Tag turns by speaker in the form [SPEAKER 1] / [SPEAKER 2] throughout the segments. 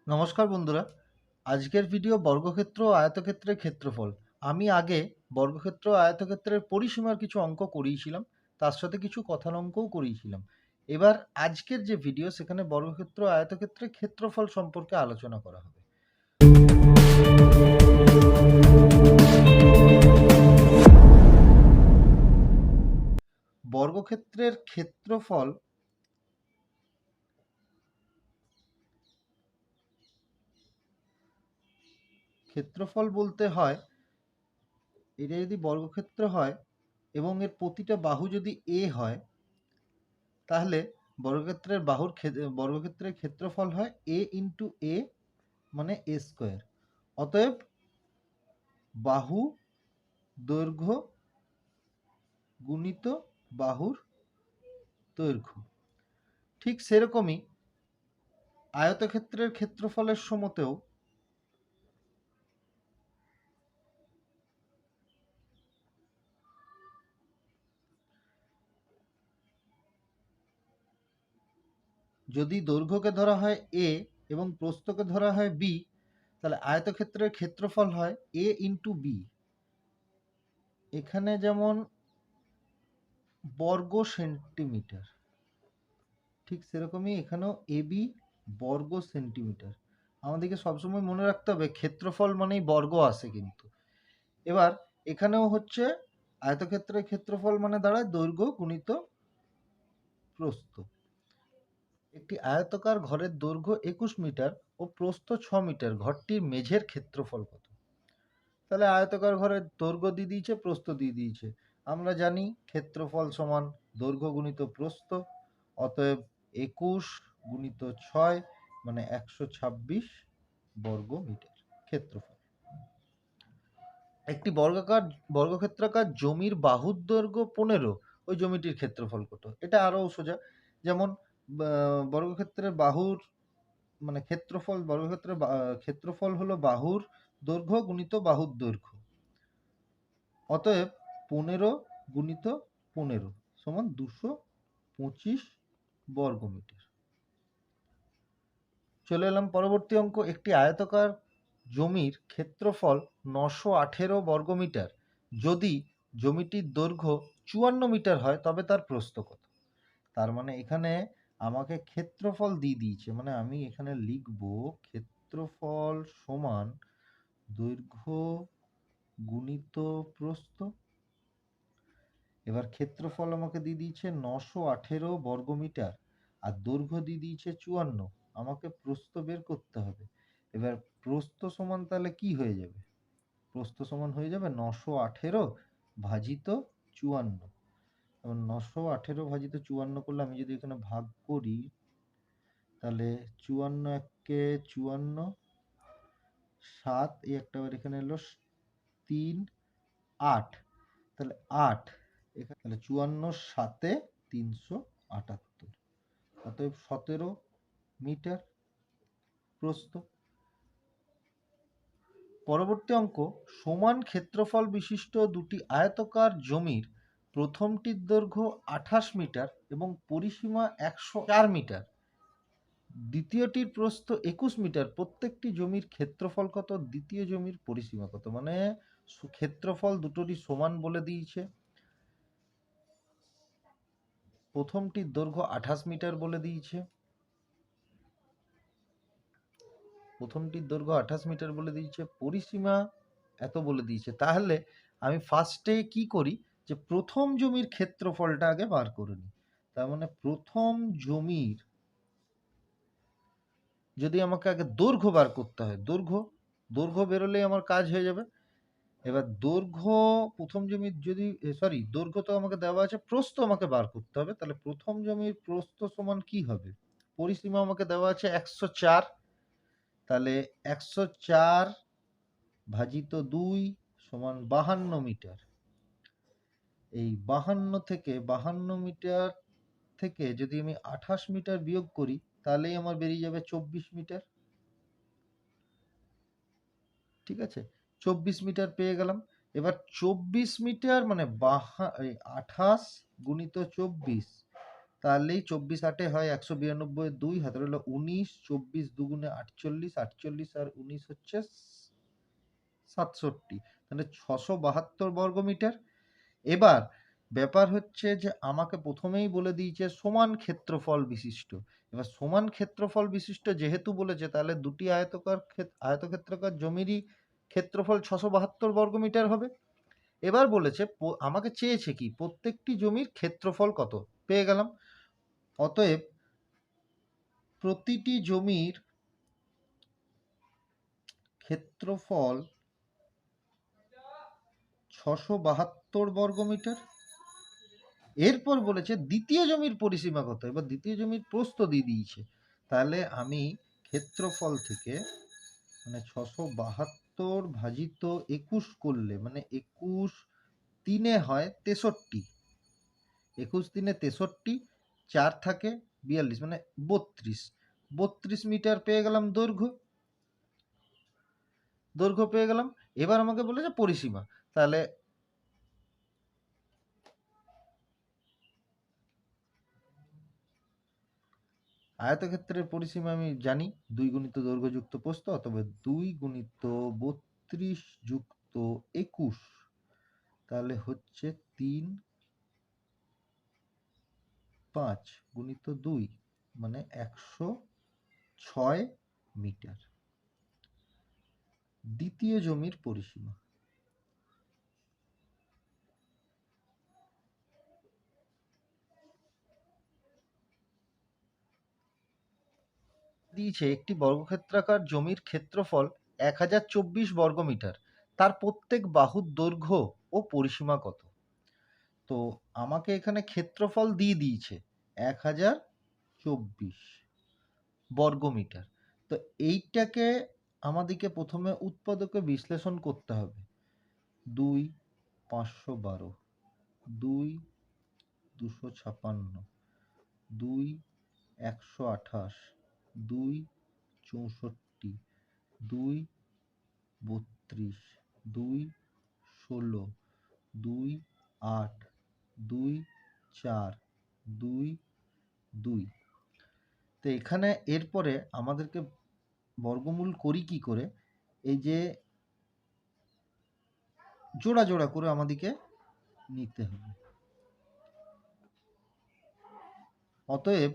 [SPEAKER 1] নমস্কার বন্ধুরা, আজকের ভিডিও বর্গক্ষেত্র ও আয়তক্ষেত্রের ক্ষেত্রফল। আমি আগে বর্গক্ষেত্র ও আয়তক্ষেত্রের পরিসীমার কিছু অঙ্ক করিয়েছিলাম, তার সাথে কিছু কথার অঙ্কও করিয়েছিলাম। এবার আজকের যে ভিডিও সেখানে বর্গক্ষেত্র ও আয়তক্ষেত্রের ক্ষেত্রফল সম্পর্কে আলোচনা করা হবে। বর্গক্ষেত্রের ক্ষেত্রফল বলতে হয়, এটা যদি বর্গক্ষেত্র হয় এবং এর প্রতিটা বাহু যদি এ হয়, তাহলে বর্গক্ষেত্রের ক্ষেত্রফল হয় এ ইন্টু এ মানে এ স্কোয়ার। অতএব বাহু দৈর্ঘ্য গুণিত বাহুর দৈর্ঘ্য। ঠিক সেরকমই আয়তক্ষেত্রের ক্ষেত্রফলের সমতেও যদি দৈর্ঘ্যকে ধরা হয় এ এবং প্রস্থকে ধরা হয় বি, তাহলে আয়তক্ষেত্রের ক্ষেত্রফল হয় এ ইন্টু বি। এখানে যেমন বর্গ সেন্টিমিটার, ঠিক সেরকমই এখানেও এ বি বর্গ সেন্টিমিটার। আমাদেরকে সবসময় মনে রাখতে হবে ক্ষেত্রফল মানেই বর্গ আসে কিন্তু। এবার এখানেও হচ্ছে আয়তক্ষেত্রের ক্ষেত্রফল মানে দাঁড়ায় দৈর্ঘ্য গুণিত প্রস্থ। একটি আয়তাকার ঘরের দৈর্ঘ্য 21 মিটার ও প্রস্থ 6 মিটার, ঘরটির মেঝের ক্ষেত্রফল কত? তাহলে আয়তাকার ঘরের দৈর্ঘ্য দিয়ে দিয়েছে, প্রস্থ দিয়ে দিয়েছে। আমরা জানি ক্ষেত্রফল সমান দৈর্ঘ্য গুণিত প্রস্থ, অতএব 21 গুণিত 6 মানে 126 বর্গ মিটার ক্ষেত্রফল। একটি বর্গক্ষেত্রাকার জমির বাহুর দৈর্ঘ্য 15, ওই জমিটির ক্ষেত্রফল কত? এটা আরো সোজা। যেমন বর্গক্ষেত্রের বাহুর মানে বর্গক্ষেত্রের ক্ষেত্রফল হলো বাহুর দৈর্ঘ্য গুণিত বাহুর দৈর্ঘ্য। অতএব 15 গুণিত 15 সমান 225 বর্গ মিটার। চলে এলাম পরবর্তী অঙ্ক। একটি আয়তাকার জমির ক্ষেত্রফল 918 বর্গ মিটার। যদি জমিটির দৈর্ঘ্য 54 মিটার হয় তবে তার প্রস্থ কত? তার মানে এখানে আমাকে ক্ষেত্রফল দিয়ে দিয়েছে, মানে আমি এখানে লিখব ক্ষেত্রফল সমান দৈর্ঘ্য গুণিত প্রস্থ। এবার ক্ষেত্রফল আমাকে দিয়ে দিয়েছে 918 বর্গ মিটার আর দৈর্ঘ্য দিয়ে দিয়েছে 54, আমাকে প্রস্থ বের করতে হবে। এবার প্রস্থ সমান তাহলে কি হয়ে যাবে? প্রস্থ সমান হয়ে যাবে 918 ভাজিত 54। এবং 918 ভাজিত 54 করলে আমি যদি এখানে ভাগ করি, তাহলে 54 একে 54, 7 এই একটা বার এখানে এলো 3 8, তাহলে 8 এখানে, তাহলে 54 7 378, অতএব 17 মিটার প্রস্থ। পরবর্তী অঙ্ক, সমান ক্ষেত্রফল বিশিষ্ট দুটি আয়তাকার জমির প্রথমটির দৈর্ঘ্য 28 মিটার এবং পরিসীমা 104 মিটার, দ্বিতীয়টির প্রস্থ 21 মিটার, প্রত্যেকটি জমির ক্ষেত্রফল কত? দ্বিতীয় জমির পরিসীমা কত? মানে ক্ষেত্রফল দুটোরই সমান বলে দিয়েছে। প্রথমটির দৈর্ঘ্য 28 মিটার বলে দিয়েছে, পরিসীমা এত বলে দিয়েছে। তাহলে আমি ফার্স্টে কি করি, যে প্রথম জমির ক্ষেত্রফলটা আগে বার করে নিই। তার মানে প্রথম জমির যদি আমাকে আগে দৈর্ঘ্য বার করতে হয়, দৈর্ঘ্য বেরোলেই আমার কাজ হয়ে যাবে। এবার দৈর্ঘ্য প্রথম জমির যদি দৈর্ঘ্য তো আমাকে দেওয়া আছে, প্রস্থ আমাকে বার করতে হবে। তাহলে প্রথম জমির প্রস্থ সমান কি হবে? পরিসীমা আমাকে দেওয়া আছে 104, তাহলে 104 ভাজিত 2 সমান 52 মিটার। এই 52 মিটার থেকে যদি আমি 28 মিটার বিয়োগ করি, তাহলেই আমার বেরিয়ে যাবে 24 মিটার। ঠিক আছে, 24 মিটার পেয়ে গেলাম। এবার 24 মিটার মানে 28 গুণিত 24 তাহলেই 24 8 হয় 192 2 হাতে হলো 19, 24 দুগুণে 48, 48 আর 19 হচ্ছে 67, তাহলে 672 বর্গমিটার। এবার ব্যাপার হচ্ছে যে আমাকে প্রথমেই বলে দিয়েছে সমান ক্ষেত্রফল বিশিষ্ট। এবার সমান ক্ষেত্রফল বিশিষ্ট যেহেতু বলেছে, তাহলে দুটি আয়তক্ষেত্রাকার জমিরই ক্ষেত্রফল 672 বর্গমিটার হবে। এবার বলেছে আমাকে চেয়েছে কি প্রত্যেকটি জমির ক্ষেত্রফল কত, পেয়ে গেলাম। অতএব প্রতিটি জমির ক্ষেত্রফল 672 বর্গমিটার। এরপর বলেছে দ্বিতীয় জমির পরিসীমা কত। এবার দ্বিতীয় জমির প্রস্থ দিয়ে দিয়েছে, তাহলে আমি ক্ষেত্রফল থেকে মানে 672 ভাজিত 21 করলে মানে 21 3 হয় 63, 21 3 63, 4 থাকে 42 মানে 32 মিটার পেয়ে গেলাম দৈর্ঘ্য পেয়ে গেলাম। এবার আমাকে বলেছে পরিসীমা, তাহলে আয়তক্ষেত্রের পরিসীমা আমি জানি 2 গুণিত দৈর্ঘ্য যুক্ত প্রস্থ, অথবা 2 গুণিত 32 যুক্ত 21, তাহলে হচ্ছে 3 5 গুণিত 2 মানে 106 মিটার। দ্বিতীয় জমির পরিসীমা দিয়েছে একটি বর্গক্ষেত্রাকার জমির ক্ষেত্রফল 1024 বর্গমিটার, তার প্রত্যেক বাহুর দৈর্ঘ্য ও পরিসীমা কত। তো আমাকে এখানে ক্ষেত্রফল দিয়ে দিয়েছে 1024 বর্গমিটার। তো এইটাকে আমাদেরকে প্রথমে উৎপাদকে বিশ্লেষণ করতে হবে। 2 512, 2 256, 2 128, 2 64, 2 32, 2 16, 2 8, 2 4, 2 2। তো এখানে এরপরে আমাদেরকে বর্গমূল করি কি করে, এই যে জোড়া জোড়া করে আমাদেরকে নিতে হবে। অতএব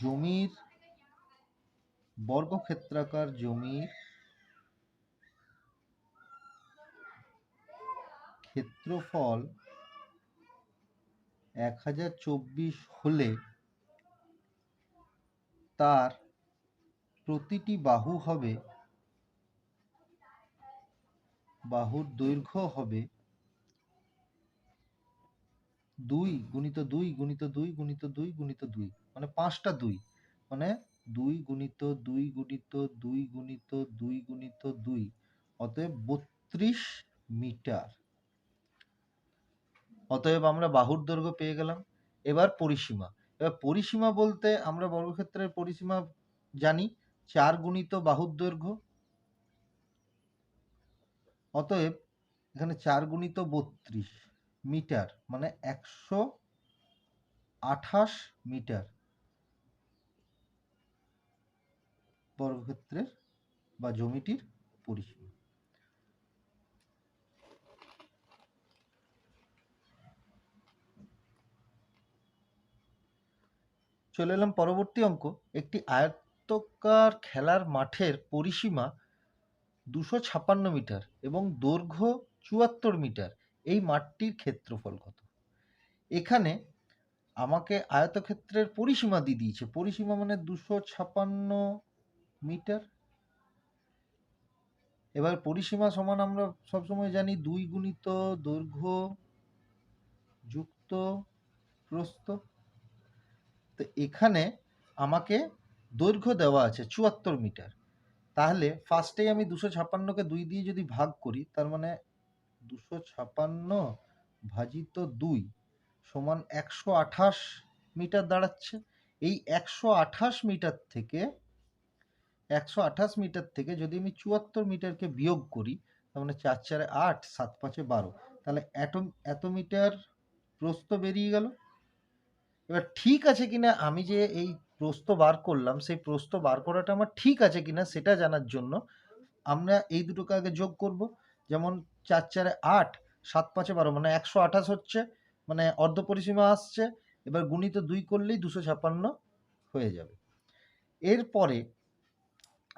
[SPEAKER 1] জমির বর্গক্ষেত্রাকার জমির ক্ষেত্রফল 1024 হলে তার প্রতিটি বাহু হবে, বাহুর দৈর্ঘ্য হবে 2 গুণিত 2 গুণিত 2 গুণিত 2 গুণিত 2, মানে 5টা 2, মানে 2 গুণিত 2 গুণিত 2 গুণিত 2 গুণিত 2, অতএব 32 মিটার। অতএব আমরা বাহুর দৈর্ঘ্য পেয়ে গেলাম। এবার পরিসীমা। এবার পরিসীমা বলতে আমরা বর্গক্ষেত্রের পরিসীমা জানি 4 গুণিত বাহুর দৈর্ঘ্য। অতএব এখানে 4 গুণিত 32 মিটার মানে 128 মিটার বর্গক্ষেত্রের বা জমিটির পরিসীমা। চলে এলাম পরবর্তী অঙ্ক। একটি আয়তাকার খেলার মাঠের পরিসীমা 256 মিটার এবং দৈর্ঘ্য 74 মিটার, এই মাঠটির ক্ষেত্রফল কত। এখানে আমাকে আয়তক্ষেত্রের পরিসীমা দিয়ে দিয়েছে, পরিসীমা মানে 256 মিটার। এবার পরিসীমা সমান আমরা সবসময় জানি 2 গুণিত দৈর্ঘ্য যুক্ত প্রস্থ। তো এখানে আমাকে দৈর্ঘ্য দেওয়া আছে 74 মিটার, তাহলে ফার্স্টেই আমি 256কে 2 দিয়ে যদি ভাগ করি, তার মানে 256 ভাজিত 2 সমান 128 মিটার দাঁড়াচ্ছে। এই 128 মিটার থেকে যদি আমি 74 মিটারকে বিয়োগ করি, তার মানে 4 4 8, 7 5 12, তাহলে এত মিটার প্রস্থ বেরিয়ে গেল। এবার ঠিক আছে কিনা, আমি যে এই প্রস্থ বার করলাম, সেই প্রস্থ বার করাটা আমার ঠিক আছে কিনা সেটা জানার জন্য আমরা এই দুটোকে আগে যোগ করব। যেমন 4 4 8, 7 5 12, মানে 128 হচ্ছে, মানে অর্ধ পরিসীমা আসছে। এবার গুণিত 2 করলেই 256 হয়ে যাবে। এরপরে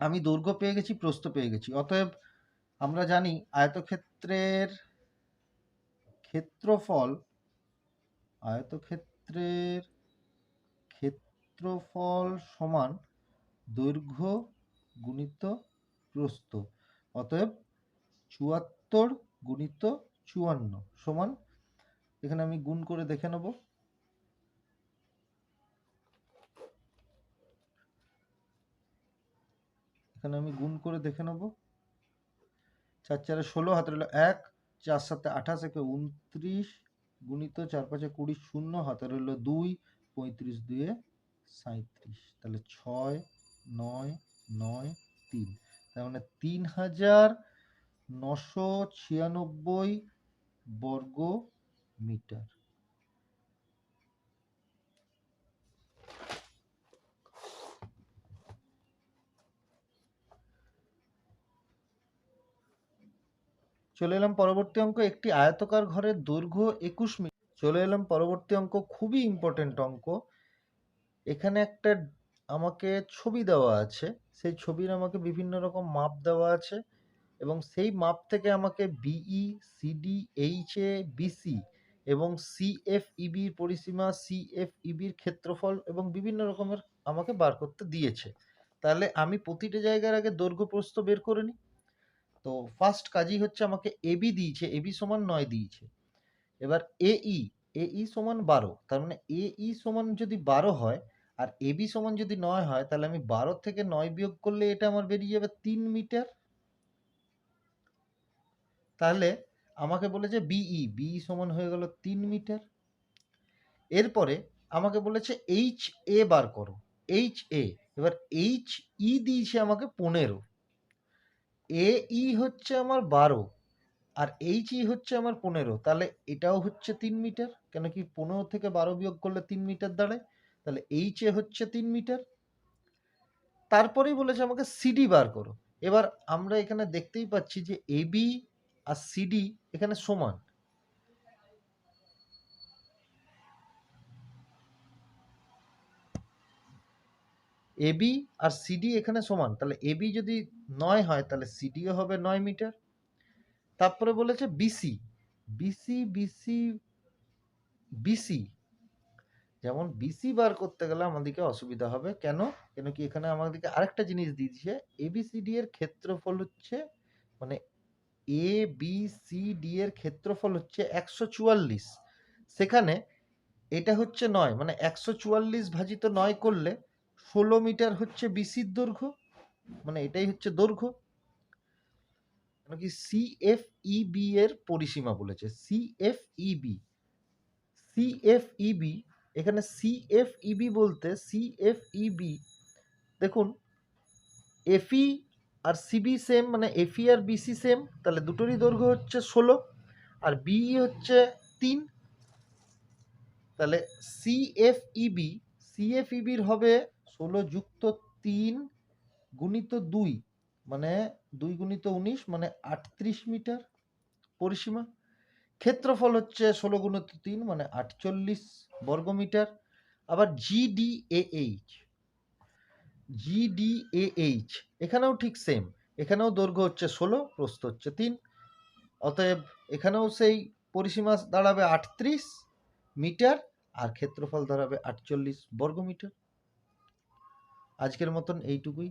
[SPEAKER 1] আমি দৈর্ঘ্য পেয়ে গেছি, প্রস্থ পেয়ে গেছি। অতএব আমরা জানি আয়তক্ষেত্রের ক্ষেত্রফল সমান দৈর্ঘ্য গুণিত প্রস্থ। অতএব 74 গুণিত 54 সমান, এখানে আমি গুণ করে দেখে নেব। এখানে আমি গুণ করে দেখে নেব। 4 4 16, হাতে রইল 1, 4 7 28, একে 29, গুণিত 4 5 20, 0, হাতে রইল 2, 35 2 37, তাহলে 6 9 9 3, তার মানে 3996 বর্গ মিটার। চলে এলাম পরবর্তী অঙ্ক, একটি আয়তকার ঘরের দৈর্ঘ্য 21 মিটার। চলে এলাম পরবর্তী অঙ্ক, খুবই ইম্পর্টেন্ট অঙ্ক। এখানে একটা আমাকে ছবি দেওয়া আছে, সেই ছবির আমাকে বিভিন্ন রকম মাপ দেওয়া আছে, এবং সেই মাপ থেকে আমাকে বিই, সিডি, এইচএ, বিসি এবং সিএফইবির পরিসীমা, সিএফইবির ক্ষেত্রফল এবং বিভিন্ন রকমের আমাকে বার করতে দিয়েছে। তাহলে আমি প্রতিটা জায়গার আগে দৈর্ঘ্য প্রস্থ বের করে নিই। তো ফার্স্ট কাজই হচ্ছে, আমাকে এবি দিয়েছে, এবি সমান 9 দিয়েছে। এবার এই সমান 12, তার মানে এই সমান যদি 12 হয় আর এবি সমান যদি 9 হয়, তাহলে আমি 12 থেকে 9 বিয়োগ করলে এটা আমার বেরিয়ে যাবে 3 মিটার। তাহলে আমাকে বলেছে বিই সমান হয়ে গেল 3 মিটার। এরপরে আমাকে বলেছে এইচ এ বার করো, এইচ এ। এবার এইচ ই দিয়েছে আমাকে 15, এই হচ্ছে আমার 12 আর এইচ ই হচ্ছে আমার 15, তাহলে এটাও হচ্ছে 3 মিটার, কেন কি 15 থেকে 12 বিয়োগ করলে 3 মিটার দাঁড়ায়। তাহলে এইচ এ হচ্ছে 3 মিটার। তারপরেই বলেছে আমাকে সিডি বার করো। এবার আমরা এখানে দেখতেই পাচ্ছি যে এবি আর সিডি এখানে সমান। এবি আর সিডি এখানে সমান, তাহলে এবি যদি 9 হয় তাহলে সিডিও হবে 9 মিটার। তারপরে বলেছে বিসি, বিসি বিসি বিসি, যেমন বিসি বার করতে গেলে আমাদেরকে অসুবিধা হবে, কেন কেন কি এখানে আমাদেরকে আরেকটা জিনিস দিয়েছে, এবিসিডি এর ক্ষেত্রফল হচ্ছে, মানে এ বি সি ডি এর ক্ষেত্রফল হচ্ছে 144, সেখানে এটা হচ্ছে 9, মানে 144 ভাজিত 9 করলে 16 মিটার হচ্ছে বিসির দৈর্ঘ্য, মানে এটাই হচ্ছে দৈর্ঘ্য। কি সিএফইবি এর পরিসীমা বলেছে, সিএফইবি, এখানে সিএফইবি বলতে সিএফইবি, দেখুন এফই আর সিবি সেম, মানে এফই আর বিসি সেম, তাহলে দুটোরই দৈর্ঘ্য হচ্ছে 16 আর বিই হচ্ছে 3, তাহলে সিএফইবির হবে 16 যুক্ত 3 গুণিত 2, মানে 2 গুণিত 19, মানে 38 মিটার পরিসীমা। ক্ষেত্রফল হচ্ছে 16 গুণিত 3, মানে 48 বর্গমিটার। আবার জিডিএএইচ এখানেও ঠিক সেম, এখানেও দৈর্ঘ্য হচ্ছে 16, প্রস্থ হচ্ছে 3, অতএব এখানেও সেই পরিসীমা দাঁড়াবে 38 মিটার আর ক্ষেত্রফল দাঁড়াবে 48 বর্গমিটার। আজকের মতন এইটুকুই।